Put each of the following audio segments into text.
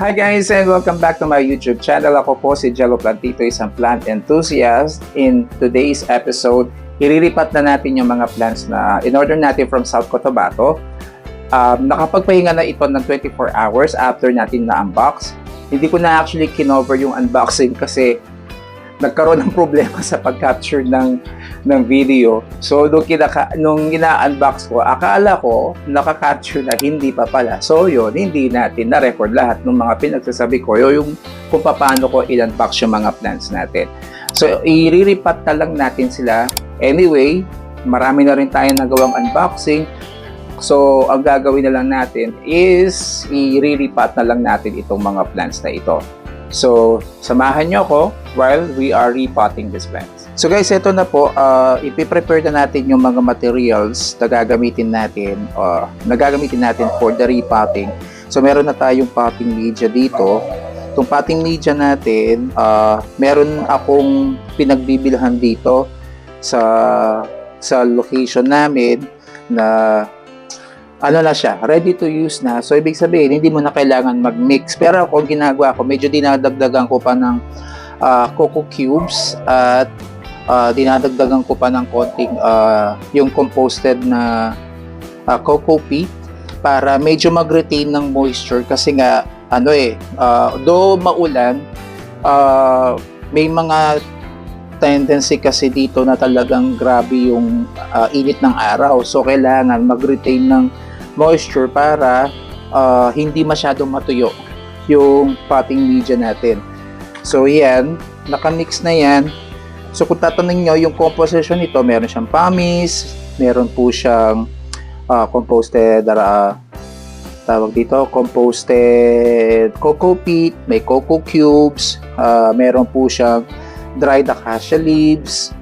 Hi guys and welcome back to my YouTube channel. Ako po si Jello Plantito, isang plant enthusiast. In today's episode, iriripat na natin yung mga plants na in-order natin from South Cotabato. Nakapagpahinga na ito ng 24 hours after natin na-unbox. Hindi ko na actually kinover yung unboxing kasi nagkaroon ng problema sa pag-capture ng video. So, nung ina-unbox ko, akala ko naka-capture na, hindi pa pala. So, yun, hindi natin na-record lahat ng mga pinagsasabi ko, yung kung paano ko i-unbox yung mga plants natin. So, iriripat na lang natin sila. Anyway, marami na rin tayong nagawang unboxing. So, ang gagawin na lang natin is iriripat na lang natin itong mga plants na ito. So, samahan nyo ako while we are repotting these plants. So guys, ito na po, ipiprepare na natin yung mga materials na gagamitin natin for the repotting. So, meron na tayong potting media dito. Itong potting media natin, meron akong pinagbibilhan dito sa location namin na ano na siya, ready to use na. So, ibig sabihin, hindi mo na kailangan mag-mix. Pero ako, ang ginagawa ko, medyo dinadagdagan ko pa ng cocoa cubes at dinadagdagan ko pa ng konting yung composted na cocoa peat para medyo mag-retain ng moisture kasi nga, though maulan, may mga tendency kasi dito na talagang grabe yung init ng araw. So, kailangan mag-retain ng moisture para hindi masyadong matuyo yung potting media natin. So, yan. Nakamix na yan. So, kung tatanungin nyo, yung composition nito, meron siyang pumice, meron po siyang composted composted cocoa peat, may cocoa cubes, meron po siyang dried acacia leaves.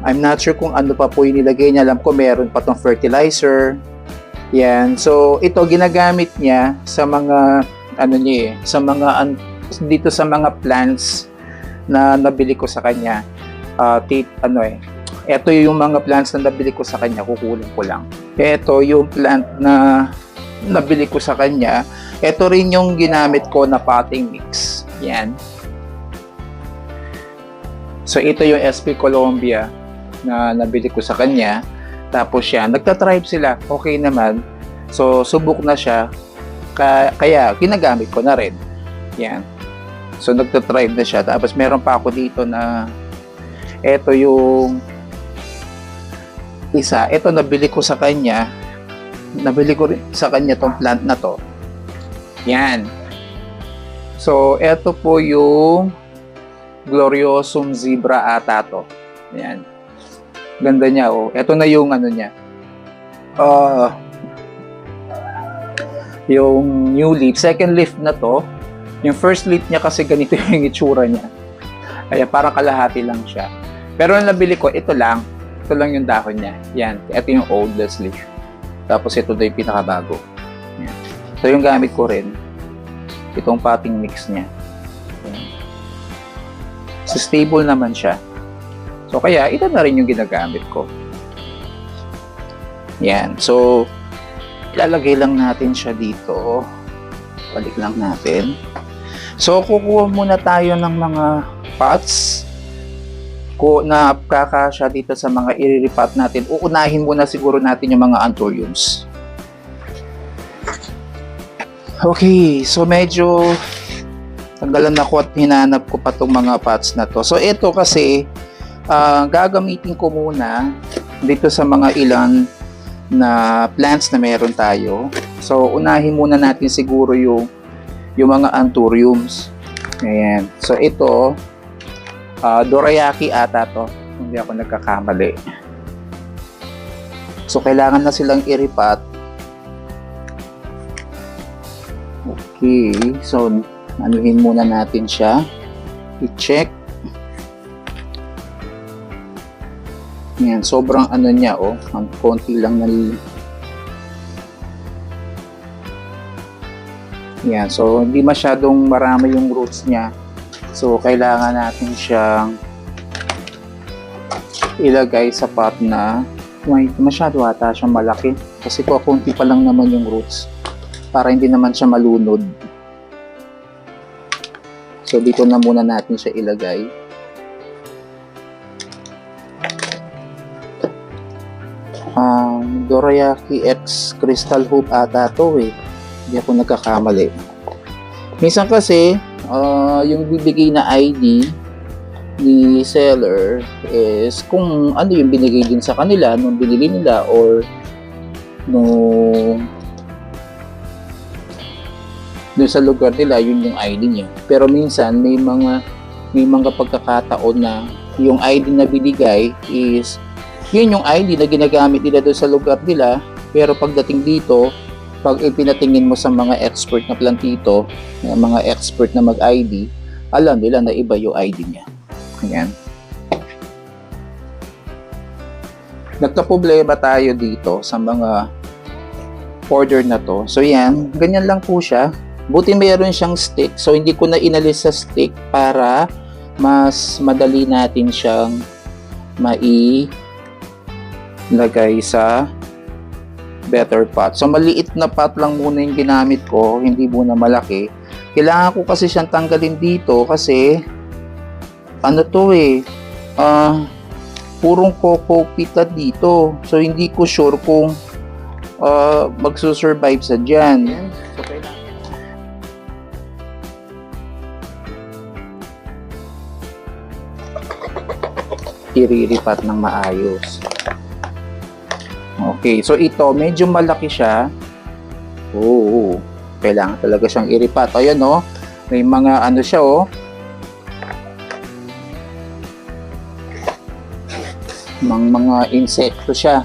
I'm not sure kung ano pa po yung nilagay niya. Alam ko meron pa tong fertilizer. Yan. So, ito ginagamit niya sa mga dito sa mga plants na nabili ko sa kanya. Ito yung mga plants na nabili ko sa kanya, kukunin ko lang. Ito yung plant na nabili ko sa kanya. Ito rin yung ginamit ko na potting mix. Yan. So, ito yung SP Colombia na nabili ko sa kanya. Tapos yan, nagtatribe sila. Okay naman. So, subok na siya. Kaya, ginagamit ko na rin. Yan. So, nagtatribe na siya. Tapos, meron pa ako dito na ito yung isa. Ito, nabili ko sa kanya. Nabili ko rin sa kanya tong plant na to. Yan. So, ito po yung Gloriosum zebra ata to. Ayan. Ganda niya, oh. Ito na yung ano niya. Yung new leaf. Second leaf na to. Yung first leaf niya kasi ganito yung itsura niya. Kaya parang kalahati lang siya. Pero ang nabili ko, ito lang. Ito lang yung dahon niya. Yan. Ito yung oldest leaf. Tapos ito na yung pinakabago. Yan. Ito yung gamit ko rin. Itong potting mix niya. So, stable naman siya. So, kaya ito na rin yung ginagamit ko. Yan. So, ilalagay lang natin siya dito. Balik lang natin. So, kukuha muna tayo ng mga pots na kakasya dito sa mga iriripat natin. Uunahin muna siguro natin yung mga anthuriums. Okay. So, medyo tanggalan ako at hinanap ko pa itong mga pots na to. So, ito kasi, gagamitin ko muna dito sa mga ilan na plants na meron tayo. So, unahin muna natin siguro yung mga anthuriums. Ayan. So, ito, dorayaki ata to. Hindi ako nagkakamali. So, kailangan na silang iripat. Okay. So, anuhin muna natin siya. I-check. Yan, sobrang ano niya, oh. Ang konti lang na. Yan, so hindi masyadong marami yung roots niya. So, kailangan natin siyang ilagay sa pot na masyado ata siyang malaki. Kasi konti pa lang naman yung roots. Para hindi naman siya malunod. So, dito na muna natin siya ilagay. Dorayaki X Crystal Hoop ata to eh. Hindi ako nagkakamali. Minsan kasi, yung bibigay na ID ni seller is kung ano yung binigay din sa kanila nung binili nila or nung doon sa lugar nila, yun yung ID niya. Pero minsan may mga pagkakataon na yung ID na binigay is yun yung ID na ginagamit nila doon sa lugar nila, pero pagdating dito, pag ipinatingin mo sa mga expert na plantito, mga expert na mag-ID, alam nila na iba yung ID niya. Ayan. Nagka-problema tayo dito sa mga order na to. So yan, ganyan lang po siya. Buti mayroon siyang stick. So hindi ko na inalis sa stick para mas madali natin siyang mailagay sa better pot. So maliit na pot lang muna yung ginamit ko, hindi muna malaki. Kailangan ko kasi siyang tanggalin dito kasi ano to eh, purong coco pita dito. So hindi ko sure kung magsusurvive sa dyan. So, iriripat ng maayos. Okay, so ito medyo malaki siya. Oo, kailangan talaga siyang iripat. Ayan oh, may mga ano siya oh. Mga insekto siya.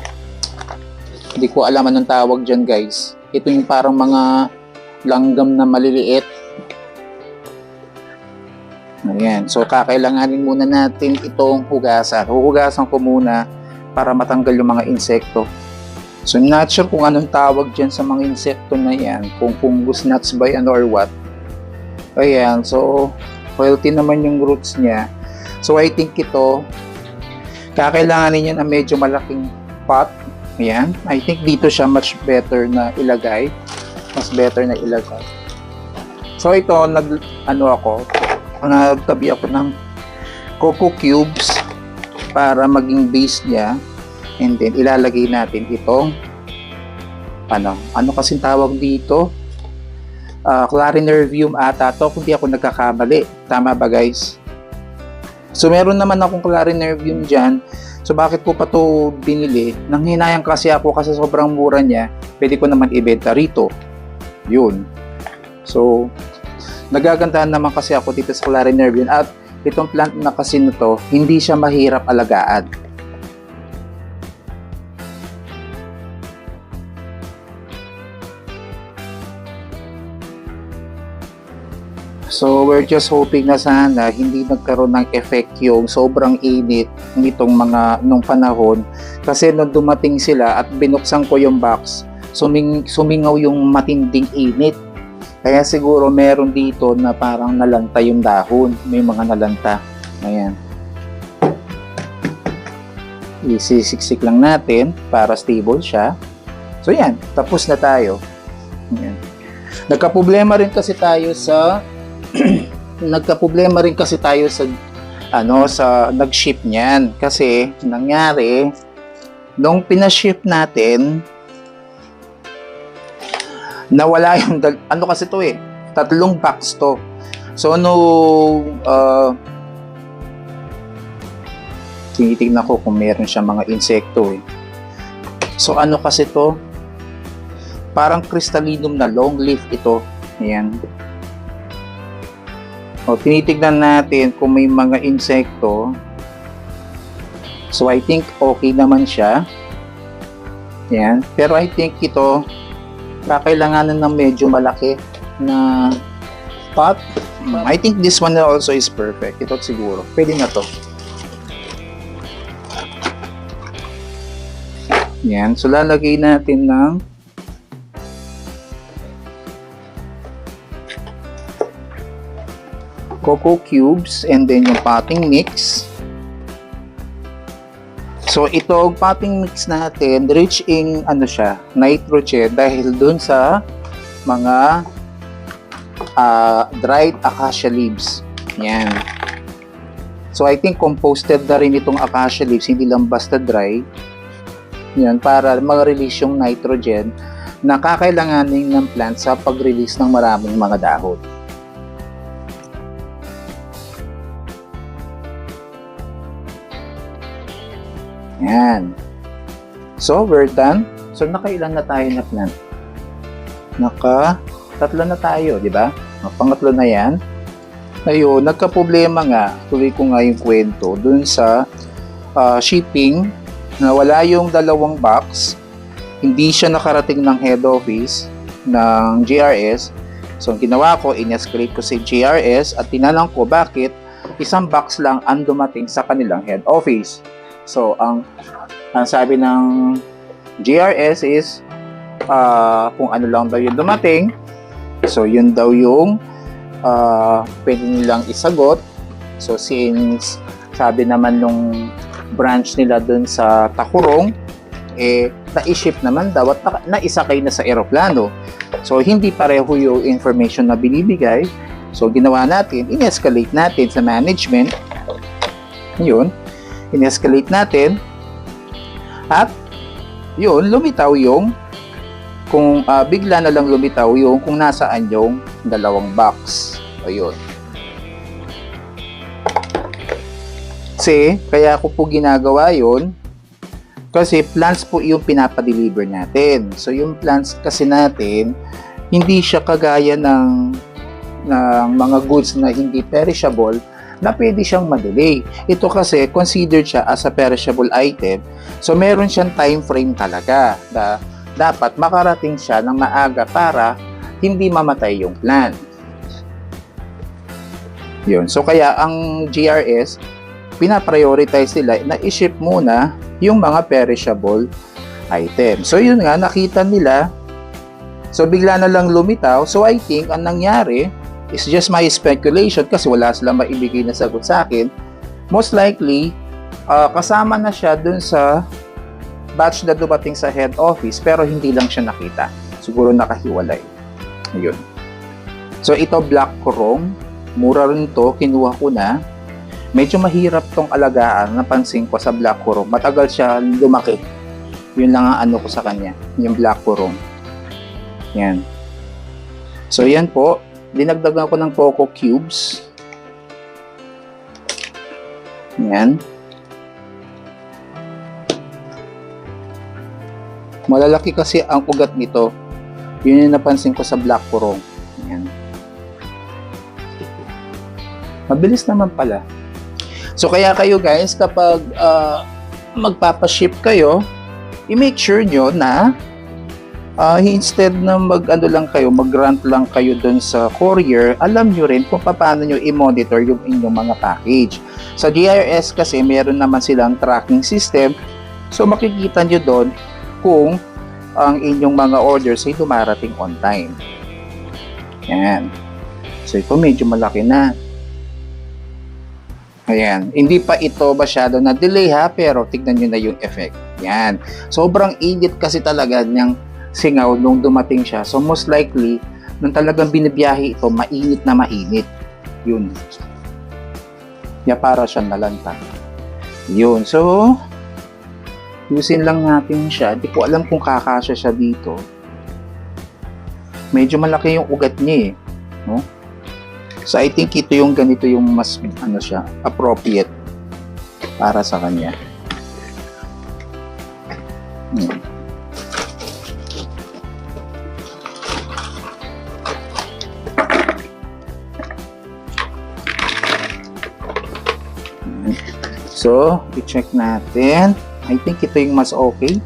Hindi ko alam anong tawag dyan guys. Ito yung parang mga langgam na maliliit. Ayan. So, kakailanganin muna natin itong hugasan. Huhugasan ko muna para matanggal yung mga insekto. So, not sure kung anong tawag dyan sa mga insekto na yan. Kung fungus gnats ba yan or what. Ayan. So, healthy naman yung roots niya. So, I think ito, kakailanganin yan ang medyo malaking pot. Ayan. I think dito siya much better na ilagay. Mas better na ilagay. So, ito, nagtabi ako ng coco cubes para maging base niya, and then ilalagay natin itong ano kasing tawag dito, Clarinervium ata to kung di ako nagkakamali. Tama ba guys? So meron naman akong Clarinervium dyan. So bakit ko pa to binili? Nanghinayang kasi ako kasi sobrang mura niya, pwede ko naman ibenta rito. Yun. So nagagandahan naman kasi ako dito sa Clarinervium at itong plant na kasi na to, hindi siya mahirap alagaan. So we're just hoping na sana hindi nagkaroon ng effect yung sobrang init nung panahon, kasi nung dumating sila at binuksan ko yung box, sumingaw yung matinding init. Kaya siguro meron dito na parang nalanta yung dahon. May mga nalanta. Ayan. Isisiksik lang natin para stable siya. So yan, tapos na tayo. Ayan. Nagka-problema rin kasi tayo sa nag-ship niyan. Kasi nangyari, nung pinaship natin, nawala yung kasi to eh, 3 box to. So tinitignan ko kung meron siya mga insekto eh. So kasi to, parang crystallinum na long leaf ito. Ayan. O tinitignan natin kung may mga insekto. So I think okay naman siya. Ayan. Pero I think ito kakailanganan ng medyo malaki na pot. I think this one also is perfect. Ito siguro. Pwede na to. Yan. So, lalagay natin ng coco cubes and then yung potting mix. So ito, potting mix natin, rich in nitrogen dahil dun sa mga dried acacia leaves. Yan. So, I think composted na rin itong acacia leaves, hindi lang basta dry. Yan, para mag-release yung nitrogen na kakailanganin ng plant sa pag-release ng maraming mga dahon. Yan. So, we're done. So, nakailan na tayo na plant? Tatlo na tayo, di ba? Pangatlo na yan. Ayun, nagka-problema nga, tuloy ko nga yung kwento, dun sa shipping, na wala yung dalawang box, hindi siya nakarating ng head office ng GRS. So, ang ginawa ko, in-escalate ko si GRS at tinanong ko bakit isang box lang ang dumating sa kanilang head office. So, ang sabi ng GRS is, kung ano lang daw yung dumating, so yun daw yung pwede nilang isagot. So, since sabi naman nung branch nila dun sa Takurong, na-ship naman daw at naisakay na sa eroplano. So, hindi pareho yung information na binibigay. So, ginawa natin, in-escalate natin sa management. Yun. In-escalate natin at yun, lumitaw yung kung bigla na lang lumitaw yung kung nasaan yung dalawang box. Ayun. Kasi, kaya ko po ginagawa yun kasi plants po yung pinapadeliver natin. So, yung plants kasi natin, hindi siya kagaya ng mga goods na hindi perishable na pwede siyang ma-delay. Ito kasi, considered siya as a perishable item. So, meron siyang time frame talaga na dapat makarating siya ng maaga para hindi mamatay yung plant. Yun. So, kaya ang GRS, pinaprioritize nila na i-ship muna yung mga perishable item. So, yun nga, nakita nila. So, bigla na lang lumitaw. So, I think, ang nangyari, it's just my speculation kasi wala silang maibigay na sagot sa akin. Most likely, kasama na siya dun sa batch na dumating sa head office pero hindi lang siya nakita. Siguro nakahiwalay. Ayun. So, ito black kurong. Mura rin to. Kinuha ko na. Medyo mahirap tong alagaan. Napansin ko sa black kurong. Matagal siya lumaki. Yun lang ang ano ko sa kanya. Yung black kurong. Yan. So, yan po. Dinagdagan ko ng coco cubes. Yan. Malalaki kasi ang ugat nito. Yun yung napansin ko sa black kurong. Yan. Mabilis naman pala. So, kaya kayo guys, kapag magpapaship kayo, i-make sure nyo na instead na mag-grant lang kayo dun sa courier, alam nyo rin kung paano nyo i-monitor yung inyong mga package. Sa GRS kasi, meron naman silang tracking system. So, makikita nyo dun kung ang inyong mga orders ay dumarating on time. Yan. So, ito medyo malaki na. Ayan. Hindi pa ito masyado na delay ha, pero tignan nyo na yung effect. Yan. Sobrang init kasi talaga niyang singaw nung dumating siya. So, most likely, nung talagang binibiyahe ito, mainit na mainit. Yun. Kaya para siyang nalanta. Yun. So, yusin lang natin siya. Hindi ko alam kung kakasya siya dito. Medyo malaki yung ugat niya eh. No? So, I think ito yung ganito yung mas, appropriate para sa kanya. So, i-check natin. I think ito yung mas okay.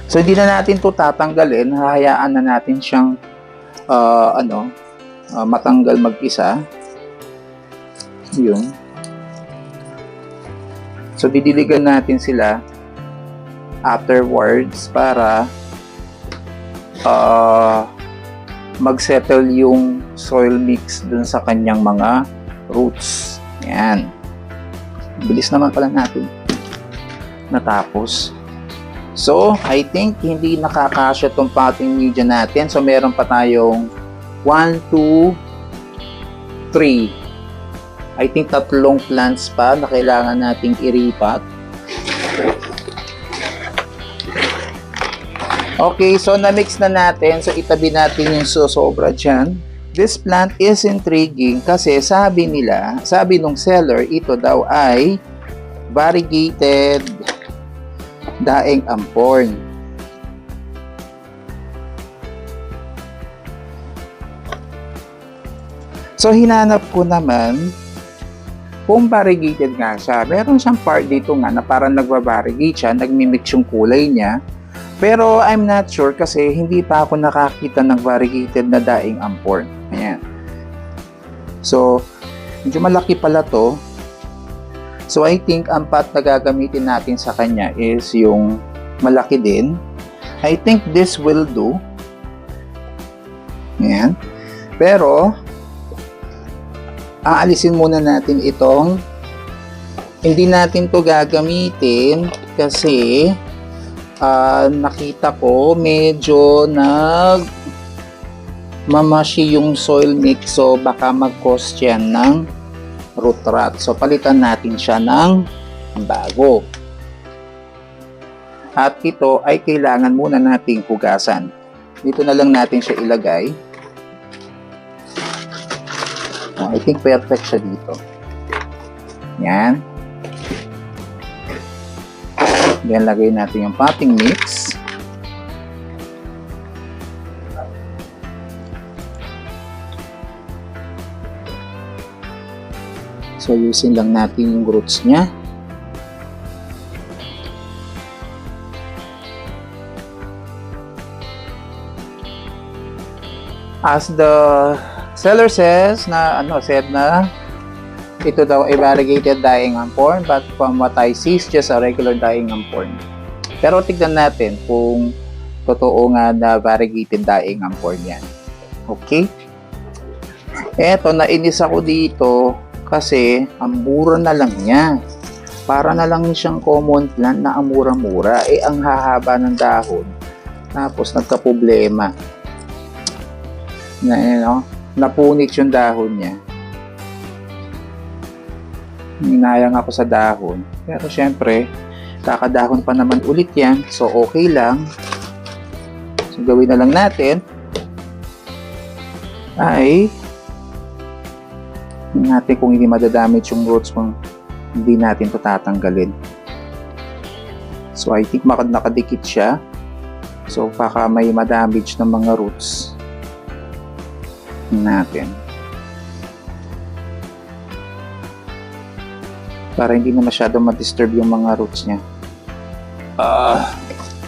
So, hindi na natin ito tatanggalin. Hahayaan na natin siyang matanggal mag-isa. Yun. So, didiligan natin sila afterwards para mag-settle yung soil mix dun sa kanyang mga roots. Yan. Bilis naman pala natin natapos. So, I think hindi nakakasya itong potting media natin. So, meron pa tayong 1, 2, 3. I think 3 plants pa na kailangan nating iripat. Okay, so na-mix na natin. So, itabi natin yung sobra dyan. This plant is intriguing kasi sabi nung seller, ito daw ay variegated daeng ampon. So, hinanap ko naman kung variegated nga siya. Meron siyang part dito nga na parang nagva-variegate siya, nagmimix yung kulay niya. Pero I'm not sure kasi hindi pa ako nakakita ng variegated na daing ampon. Ayan. So, medyo malaki pala to. So, I think ang pot na gagamitin natin sa kanya is yung malaki din. I think this will do. Ayan. Pero, aalisin muna natin itong hindi natin to gagamitin kasi nakita ko medyo mamashi yung soil mix, so baka mag-cause yan ng root rot. So palitan natin siya ng bago. At ito ay kailangan muna nating hugasan. Dito na lang natin siya ilagay. I think perfect siya dito. Yan. Then, lagay natin yung potting mix. So, using lang natin yung roots niya. As the seller says said na ito daw ay variegated daing ampon, but from what I see, it's just a regular daing ampon. Pero tignan natin kung totoo nga na variegated daing ampon yan. Okay? Eto, nainis ako dito kasi ang mura na lang niya. Para na lang siyang common plant na ang mura-mura. Ang hahaba ng dahon. Tapos nagka-problema. Napunit yung dahon niya. Hinayang ako sa dahon. Pero syempre, kakadahon pa naman ulit yan. So, okay lang. So, gawin na lang natin ay natin kung hindi madadamage yung roots kung hindi natin ito tatanggalin. So, I think nakadikit siya. So, baka may madamage ng mga roots natin. Para hindi na masyado ma-disturb yung mga roots niya.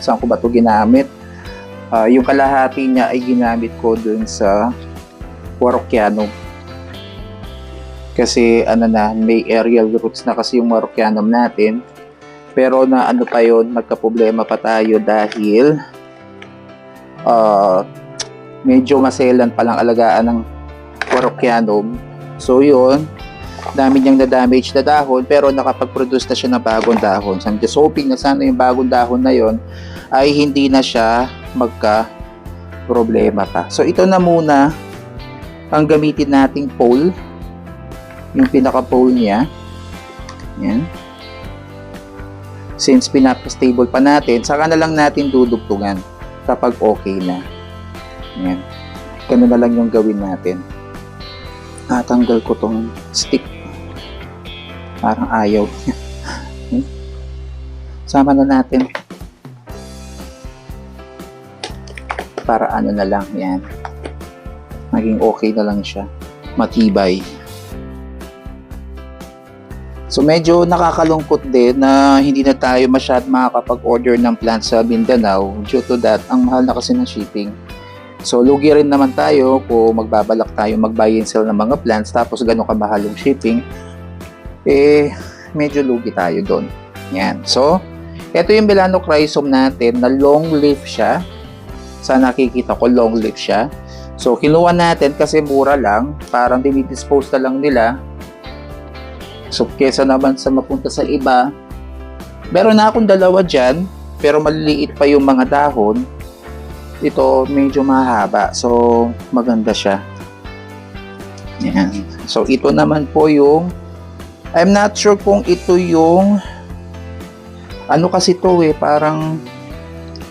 Saan ko ba ito ginamit? Yung kalahati niya ay ginamit ko dun sa Warocyanum. Kasi may aerial roots na kasi yung Warocyanum natin. Pero pa yun, nagka-problema pa tayo dahil medyo maselan palang alagaan ng Warocyanum. So yun, dami niyang na-damage na dahon, pero nakapag-produce na siya ng bagong dahon. So I'm just hoping na sana yung bagong dahon na yon ay hindi na siya magka-problema pa. So ito na muna ang gamitin nating pole. Yung pinaka-pole niya. Yan. Since pinapa-stable pa natin, saka na lang natin dudugtungan kapag okay na. Yan. Ganun na lang yung gawin natin. Tanggal ko tong stick. Parang ayaw. Sama na natin. Para na lang. Yan. Maging okay na lang siya. Matibay. So medyo nakakalungkot din na hindi na tayo masyad makakapag-order ng plants sa Mindanao. Due to that, ang mahal na kasi ng shipping. So lugi rin naman tayo kung magbabalak tayo mag-buy and sell ng mga plants tapos gano'ng kamahal yung shipping. Medyo lugi tayo doon. Yan. So, ito yung Melanocrysum natin na long leaf siya. Sa nakikita ko, long leaf siya. So, kinuha natin kasi mura lang. Parang dinidispose na lang nila. So, kesa naman sa mapunta sa iba, meron na akong dalawa dyan, pero maliliit pa yung mga dahon. Ito, medyo mahaba. So, maganda siya. Yan. So, ito naman po yung, I'm not sure kung ito yung, ano kasi to parang,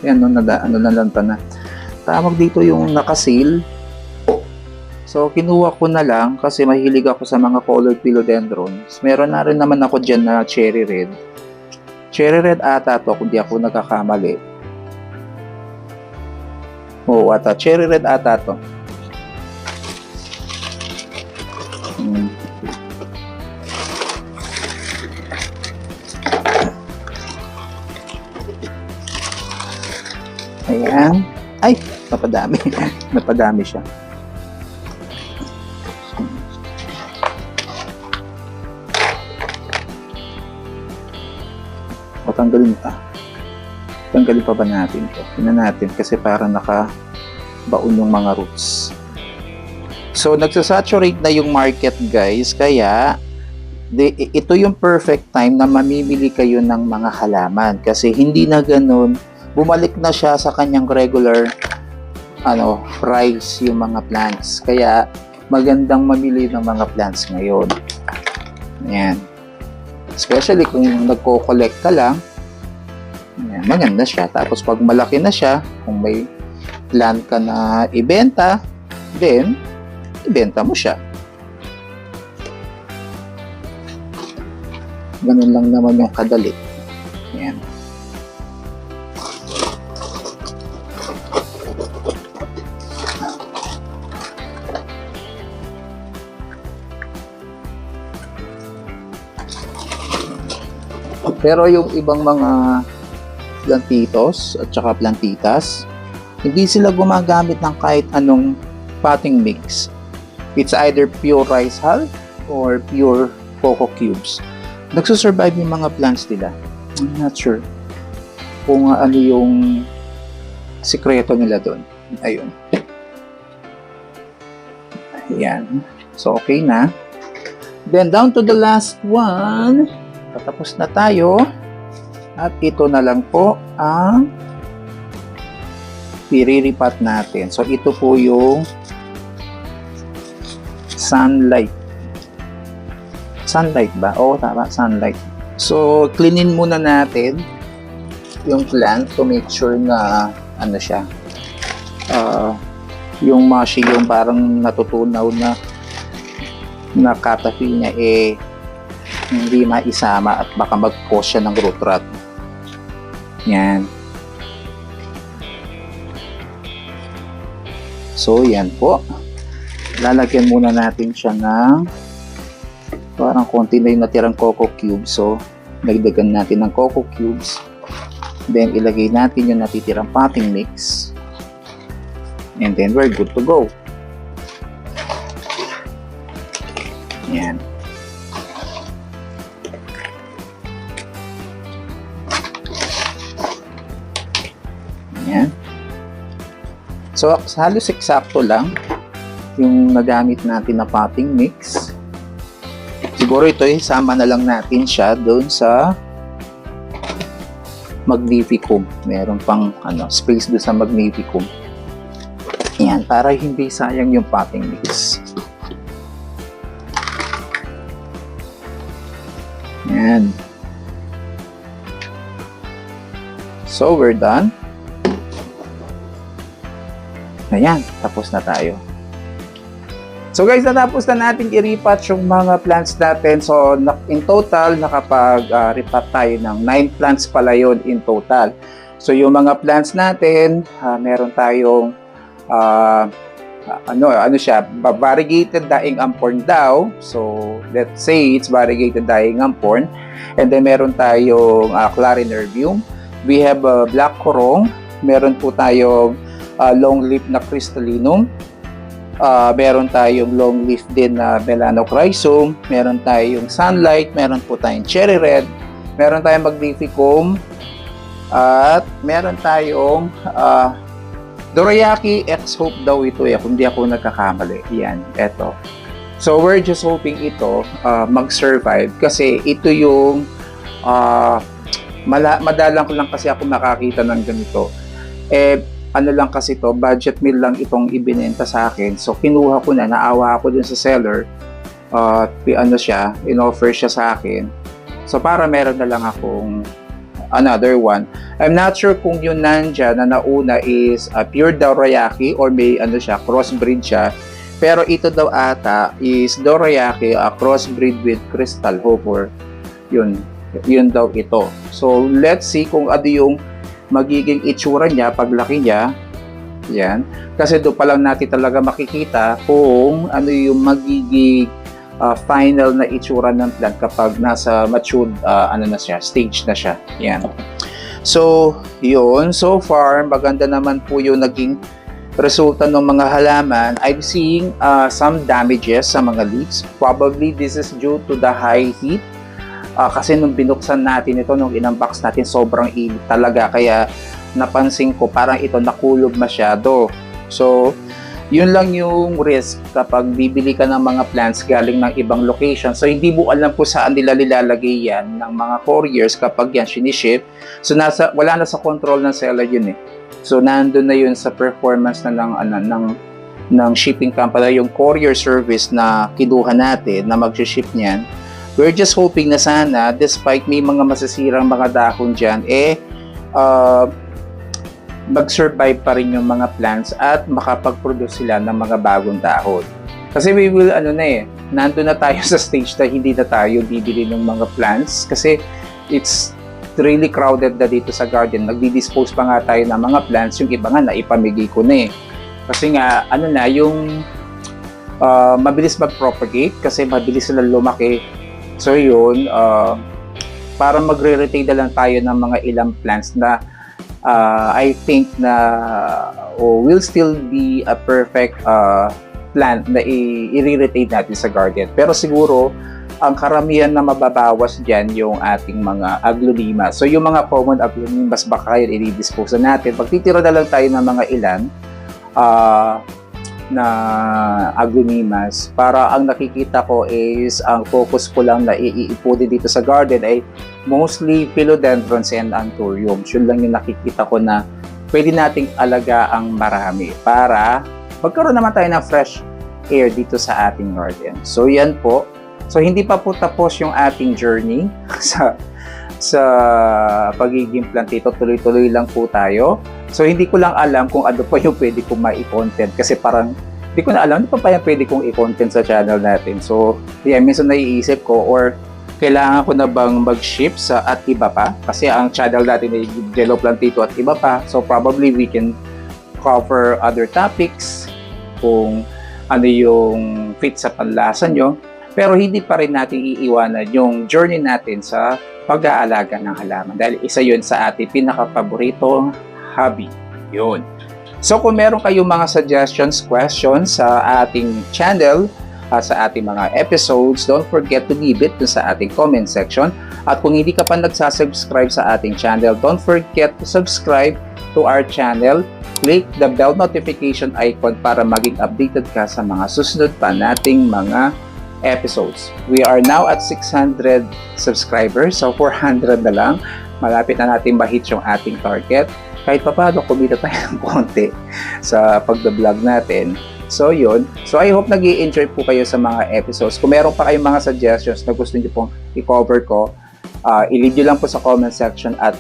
yan, ano na lang na. Tawag dito yung nakasil. So, kinuha ko na lang kasi mahilig ako sa mga colored philodendrons. Meron na rin naman ako dyan na cherry red. Cherry red ata to, kung di ako nagkakamali. Oo, ata. Cherry red ata to. Ayan. Ay, napadami. Napadami siya. Tanggalin pa ba natin ito? Tingnan natin kasi parang nakabaon yung mga roots. So, nagsasaturate na yung market, guys. Kaya, ito yung perfect time na mamimili kayo ng mga halaman. Kasi hindi na ganun. Bumalik na siya sa kanyang regular price yung mga plants. Kaya, magandang mamili ng mga plants ngayon. Ayan. Especially kung nagko-collect ka lang, yan, maganda siya. Tapos pag malaki na siya, kung may plan ka na ibenta, then, ibenta mo siya. Ganun lang naman yung kadali. Yan. Pero yung ibang mga plantitos at saka plantitas, hindi sila gumagamit ng kahit anong potting mix. It's either pure rice hull or pure coco cubes. Nagsusurvive yung mga plants nila. I'm not sure kung ano yung sikreto nila doon. Ayun. Ayan. So, okay na. Then, down to the last one. Patapos na tayo. At ito na lang po ang iriripat natin. So, ito po yung sunlight. Sunlight ba? Oo, tama. Sunlight. So, cleanin muna natin yung plant to make sure na ano siya. Yung mushy, yung parang natutunaw na caterpillar niya hindi maisama at baka mag-cause siya ng root rot. Yan. So, yan po. Lalagyan muna natin siya ng parang konti na yung natirang coco cubes. So, dagdagan natin ng coco cubes. Then, ilagay natin yung natitirang potting mix. And then, we're good to go. Yan. Yan. So, halos eksakto lang yung nagamit natin na potting mix. Siguro ito sama na lang natin siya doon sa magnificum. Meron pang space doon sa magnificum. Yan, para hindi sayang yung potting mix. Yan. So, we're done. Ayan, tapos na tayo. So guys, natapos na natin i-repot yung mga plants natin. So in total, nakapag-repot tayo ng 9 plants pala yun in total. So yung mga plants natin, meron tayong variegated daing ampon daw. So let's say it's variegated daing ampon. And then meron tayong clarinervium. We have black korong. Meron po tayong long leaf na crystallinum. Meron tayong long leaf din na melanochrysum, meron tayong sunlight, meron po tayong cherry red, meron tayong magnificum, at meron tayong dorayaki ex hope daw ito kung di ako nagkakamali. Yan, eto. So we're just hoping ito mag-survive kasi ito yung madalang lang kasi ako makakita ng ganito. Ano lang kasi to, budget meal lang itong ibinenta sa akin. So kinuha ko na, naawa ako dun sa seller. In-offer siya sa akin. So para meron na lang akong another one. I'm not sure kung yung nandyan na nauna is pure dorayaki or may crossbreed siya. Pero ito daw ata is dorayaki, crossbreed with crystal hopper. Yun daw ito. So let's see kung ano yung magiging itsura niya paglaki niya. Yan. Kasi doon pa lang natin talaga makikita kung ano yung magiging final na itsura ng plant kapag nasa matured stage na siya. Yan. So, yun. So far, maganda naman po yung naging resulta ng mga halaman. I'm seeing some damages sa mga leaves. Probably this is due to the high heat. Kasi nung binuksan natin ito, nung inunbox natin, sobrang init talaga. Kaya napansin ko parang ito nakulob masyado. So, yun lang yung risk kapag bibili ka ng mga plants galing ng ibang location. So, hindi mo alam po saan nila nilalagay yan ng mga couriers kapag yan siniship. So, wala na sa control ng seller yun eh. So, nandun na yun sa performance na ng shipping company, yung courier service na kinuha natin na mag-ship niyan. We're just hoping na sana, despite may mga masisirang mga dahon dyan, mag-survive pa rin yung mga plants at makapag-produce sila ng mga bagong dahon. Kasi we will, nandun na tayo sa stage na hindi na tayo bibili ng mga plants kasi it's really crowded na dito sa garden. Nagdi-dispose pa nga tayo ng mga plants, yung iba nga naipamigay ko na eh. Kasi nga, yung mabilis mag-propagate kasi mabilis sila lumaki. So yun, para magre-retain na lang tayo ng mga ilang plants na I think na will still be a perfect plant na i-retain natin sa garden. Pero siguro, ang karamihan na mababawas dyan yung ating mga aglaonimas. So yung mga common aglaonimas baka yun i-dispose natin. Pagtitira na lang tayo ng mga ilan na aglaonimas. Para ang nakikita ko is ang focus ko lang na iipudi dito sa garden ay mostly philodendrons and anthuriums. Yun lang yung nakikita ko na pwede nating alagaang marami para magkaroon naman tayo ng fresh air dito sa ating garden. So yan po. So hindi pa po tapos yung ating journey sa pagiging plantito. Tuloy-tuloy lang po tayo. So, hindi ko lang alam kung ano pa yung pwede kong ma-content kasi parang hindi ko na alam ano pa yung pwede kong i-content sa channel natin. So, minsan naiisip ko or kailangan ko na bang mag-ship sa at iba pa? Kasi ang channel natin ay Jello Plantito at iba pa. So, probably we can cover other topics kung ano yung fit sa panlasa nyo. Pero hindi pa rin natin iiwanan yung journey natin sa pag-aalaga ng halaman. Dahil isa yun sa ating pinaka-paboritong hobby. Yun. So kung meron kayong mga suggestions, questions sa ating channel, sa ating mga episodes, don't forget to leave it sa ating comment section. At kung hindi ka pa nagsasubscribe sa ating channel, don't forget to subscribe to our channel. Click the bell notification icon para maging updated ka sa mga susunod pa nating mga episodes. We are now at 600 subscribers, so 400 na lang. Malapit na natin ma-hit yung ating target. Kahit pa paano, kumita tayo ng konti sa pag-vlog natin. So, yun. So, I hope nag-i-enjoy po kayo sa mga episodes. Kung meron pa kayong mga suggestions na gusto niyo pong i-cover ko, i-leave nyo lang po sa comment section at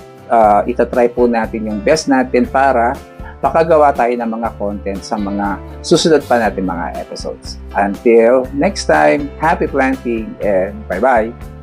itatry po natin yung best natin para makagawa tayo ng mga content sa mga susunod pa natin mga episodes. Until next time, happy planting and bye-bye!